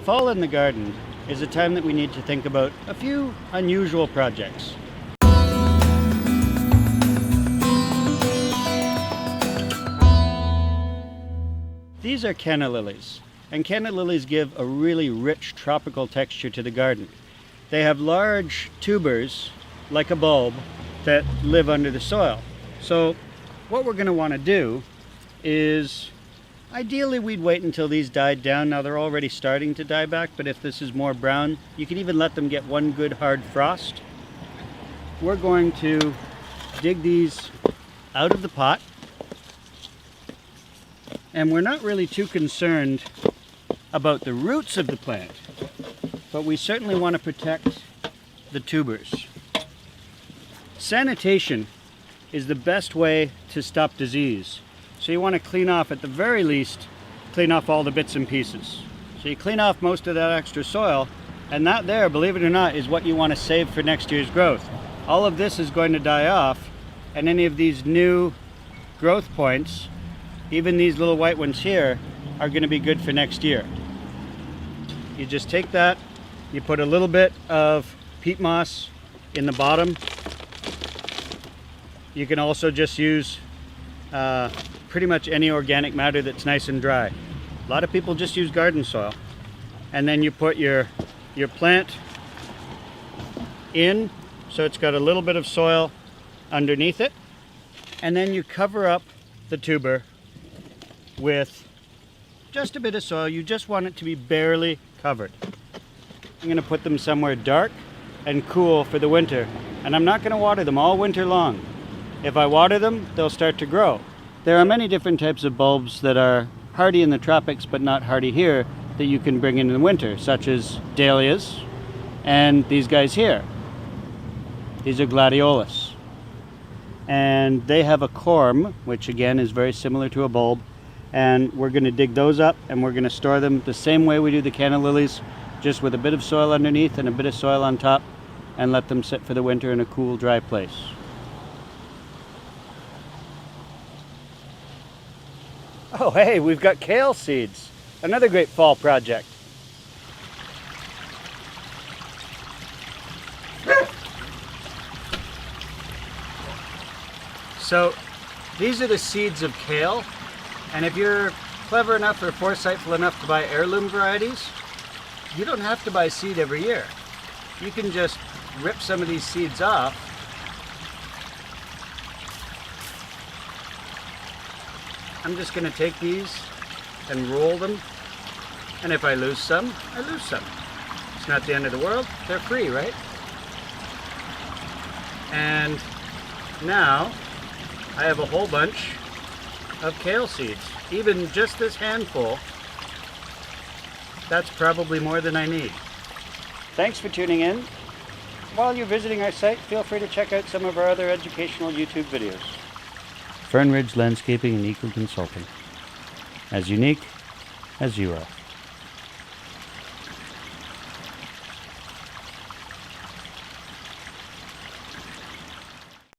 Fall in the garden is a time that we need to think about a few unusual projects. These are canna lilies, and canna lilies give a really rich tropical texture to the garden. They have large tubers, like a bulb, that live under the soil. So what we're going to want to do is, ideally we'd wait until these died down. Now they're already starting to die back, but if this is more brown, you can even let them get one good hard frost. We're going to dig these out of the pot, and we're not really too concerned about the roots of the plant, but we certainly want to protect the tubers. Sanitation is the best way to stop disease. So you want to clean off, at the very least, clean off all the bits and pieces. So you clean off most of that extra soil, and that there, believe it or not, is what you want to save for next year's growth. All of this is going to die off, and any of these new growth points, even these little white ones here, are going to be good for next year. You just take that, you put a little bit of peat moss in the bottom. You can also just use pretty much any organic matter that's nice and dry. A lot of people just use garden soil. And then you put your plant in, so it's got a little bit of soil underneath it. And then you cover up the tuber with just a bit of soil. You just want it to be barely covered. I'm going to put them somewhere dark and cool for the winter. And I'm not going to water them all winter long. If I water them, they'll start to grow. There are many different types of bulbs that are hardy in the tropics but not hardy here that you can bring in the winter, such as dahlias and these guys here. These are gladiolus. And they have a corm, which again is very similar to a bulb. And we're going to dig those up and we're going to store them the same way we do the canna lilies, just with a bit of soil underneath and a bit of soil on top, and let them sit for the winter in a cool, dry place. Oh hey, we've got kale seeds. Another great fall project. So these are the seeds of kale, and if you're clever enough or foresightful enough to buy heirloom varieties, you don't have to buy seed every year. You can just rip some of these seeds off I'm just going to take these and roll them, and if I lose some, I lose some. It's not the end of the world. They're free, right? And now I have a whole bunch of kale seeds. Even just this handful, that's probably more than I need. Thanks for tuning in. While you're visiting our site, feel free to check out some of our other educational YouTube videos. Fern Ridge Landscaping and Eco Consulting. As unique as you are.